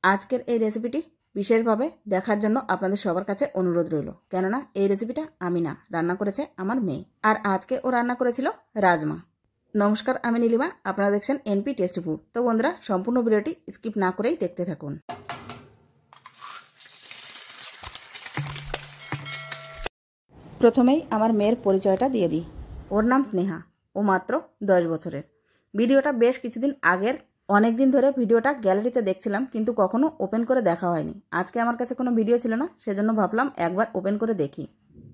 আজকের এই রেসিপিটি বিশেষভাবে দেখার জন্য আপনাদের সবার কাছে অনুরোধ রইল, কেননা এই রেসিপিটা আমি না, রান্না করেছে আমার মেয়ে। আর আজকে ও রান্না করেছিল রাজমা। নমস্কার, আমি নীলিমা, আপনারা দেখছেন এনপি টেস্টি ফুড। তো বন্ধুরা, সম্পূর্ণ ভিডিওটি স্কিপ না করেই দেখতে থাকুন। প্রথমেই আমার মেয়ের পরিচয়টা দিয়ে দিই। ওর নাম স্নেহা, ও মাত্র 10 বছরের। ভিডিওটা বেশ কিছুদিন আগের, অনেক দিন ধরে ভিডিওটা গ্যালারিতে দেখছিলাম, কিন্তু কখনো ওপেন করে দেখা হয়নি। আজকে আমার কাছে কোনো ভিডিও ছিল না, সেজন্য ভাবলাম একবার ওপেন করে দেখি।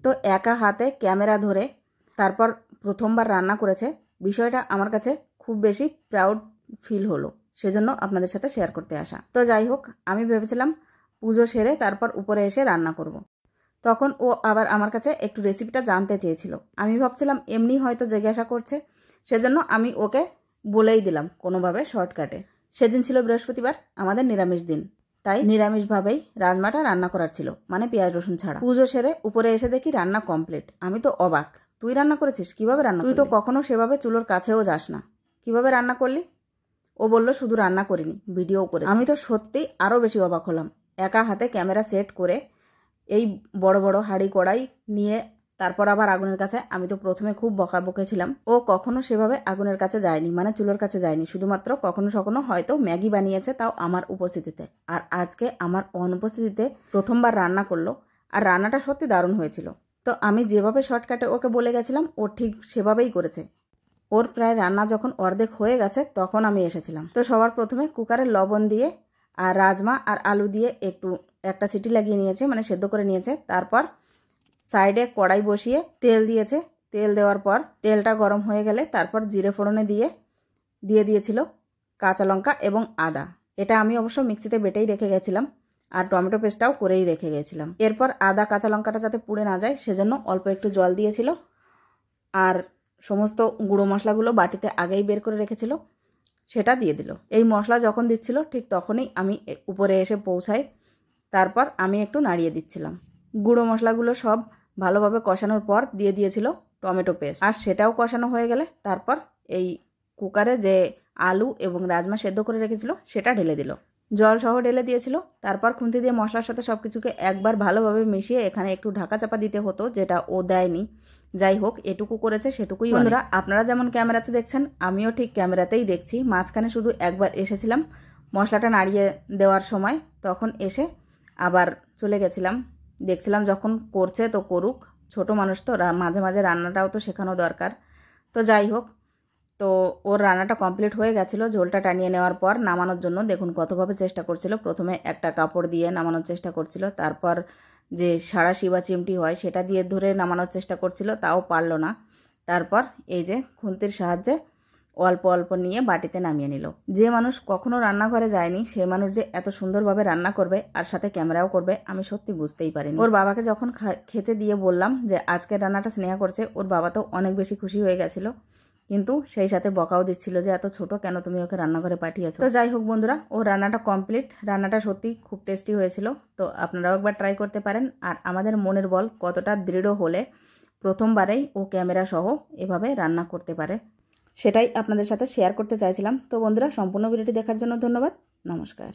তো একা হাতে ক্যামেরা ধরে তারপর প্রথমবার রান্না করেছে, বিষয়টা আমার কাছে খুব বেশি প্রাউড ফিল হলো, সেজন্য আপনাদের সাথে শেয়ার করতে আসা। তো যাই হোক, আমি ভেবেছিলাম পুজো সেরে তারপর উপরে এসে রান্না করব। তখন ও আবার আমার কাছে একটু রেসিপিটা জানতে চেয়েছিল। আমি ভাবছিলাম এমনি হয়তো জিজ্ঞাসা করছে, সেজন্য আমি ওকে বলেই দিলাম কোনোভাবে শর্টকাটে। সেদিন ছিল বৃহস্পতিবার, আমাদের নিরামিষ দিন, তাই নিরামিষভাবেই রাজমাটা রান্না করার ছিল, মানে পেঁয়াজ রসুন ছাড়া। পুজো সেরে উপরে এসে দেখি রান্না কমপ্লিট। আমি তো অবাক, তুই রান্না করেছিস? কিভাবে রান্না? তুই তো কখনো সেভাবে চুলোর কাছেও যাস না, কিভাবে রান্না করলি? ও বলল শুধু রান্না করিনি, ভিডিও করেছি। আমি তো সত্যি আরও বেশি অবাক হলাম। একা হাতে ক্যামেরা সেট করে এই বড় বড় হাঁড়ি কড়াই নিয়ে তারপর আবার আগুনের কাছে। আমি তো প্রথমে খুব বকাবকে ছিলাম। ও কখনো সেভাবে আগুনের কাছে যায়নি, মানে চুলোর কাছে যায়নি। শুধুমাত্র কখনো কখনো হয়তো ম্যাগি বানিয়েছে, তাও আমার উপস্থিতিতে। আর আজকে আমার অনুপস্থিতিতে প্রথমবার রান্না করলো, আর রান্নাটা সত্যি দারুণ হয়েছিল। তো আমি যেভাবে শর্টকাটে ওকে বলে গেছিলাম, ও ঠিক সেভাবেই করেছে। ওর প্রায় রান্না যখন অর্ধেক হয়ে গেছে তখন আমি এসেছিলাম। তো সবার প্রথমে কুকারে লবণ দিয়ে আর রাজমা আর আলু দিয়ে একটা সিটি লাগিয়ে নিয়েছে, মানে সেদ্ধ করে নিয়েছে। তারপর সাইডে কড়াই বসিয়ে তেল দিয়েছে। তেল দেওয়ার পর তেলটা গরম হয়ে গেলে তারপর জিরে ফোড়নে দিয়ে দিয়েছিল কাঁচা লঙ্কা এবং আদা। এটা আমি অবশ্য মিক্সিতে বেটেই রেখে গেছিলাম, আর টমেটো পেস্টটাও করেই রেখে গেছিলাম। এরপর আদা কাঁচা লঙ্কাটা যাতে পুড়ে না যায় সেজন্য অল্প একটু জল দিয়েছিল, আর সমস্ত গুঁড়ো মশলাগুলো বাটিতে আগেই বের করে রেখেছিল সেটা দিয়ে দিল। এই মশলা যখন দিচ্ছিল ঠিক তখনই আমি উপরে এসে পৌঁছাই। তারপর আমি একটু নাড়িয়ে দিচ্ছিলাম। গুঁড়ো মশলাগুলো সব ভালোভাবে কষানোর পর দিয়ে দিয়েছিল টমেটো পেস্ট, আর সেটাও কষানো হয়ে গেলে তারপর এই কুকারে যে আলু এবং রাজমা সেদ্ধ করে রেখেছিল সেটা ঢেলে দিল, জল সহ ঢেলে দিয়েছিল। তারপর খুন্তি দিয়ে মশলার সাথে সব কিছুকে একবার ভালোভাবে মিশিয়ে এখানে একটু ঢাকা চাপা দিতে হতো, যেটা ও দেয়নি। যাই হোক, এটুকু করেছে সেটুকুই। বন্ধুরা, আপনারা যেমন ক্যামেরাতে দেখছেন আমিও ঠিক ক্যামেরাতেই দেখছি। মাঝখানে শুধু একবার এসেছিলাম মশলাটা নাড়িয়ে দেওয়ার সময়, তখন এসে আবার চলে গেছিলাম। দেখছিলাম যখন করছে তো করুক, ছোট মানুষ তো, মাঝে মাঝে রান্নাটাও তো শেখানো দরকার। তো যাই হোক, তো ওর রান্নাটা কমপ্লিট হয়ে গেছিলো। ঝোলটা টানিয়ে নেওয়ার পর নামানোর জন্য দেখুন কতভাবে চেষ্টা করছিল। প্রথমে একটা কাপড় দিয়ে নামানোর চেষ্টা করছিল, তারপর যে সাঁড়াশি বা চিমটি হয় সেটা দিয়ে ধরে নামানোর চেষ্টা করছিল, তাও পারলো না। তারপর এই যে খুন্তির সাহায্যে অল্প অল্প নিয়ে বাটিতে নামিয়ে নিল। যে মানুষ কখনো রান্নাঘরে যায়নি সে মানুষ যে এত সুন্দরভাবে রান্না করবে আর সাথে ক্যামেরাও করবে, আমি সত্যি বুঝতেই পারিনি। ওর বাবাকে যখন খেতে দিয়ে বললাম যে আজকের রান্নাটা স্নেহা করছে, ওর বাবা তো অনেক বেশি খুশি হয়ে গেছিল, কিন্তু সেই সাথে বকাও দিচ্ছিল যে এত ছোট কেন তুমি ওকে রান্নাঘরে পাঠিয়েছো। তো যাই হোক বন্ধুরা, ও রান্নাটা কমপ্লিট। রান্নাটা সত্যি খুব টেস্টি হয়েছিল। তো আপনারাও একবার ট্রাই করতে পারেন। আর আমাদের মনের বল কতটা দৃঢ় হলে প্রথমবারেই ও ক্যামেরা সহ এভাবে রান্না করতে পারে, সেটাই আপনাদের সাথে শেয়ার করতে চাইছিলাম। তো বন্ধুরা, সম্পূর্ণ ভিডিওটি দেখার জন্য ধন্যবাদ। নমস্কার।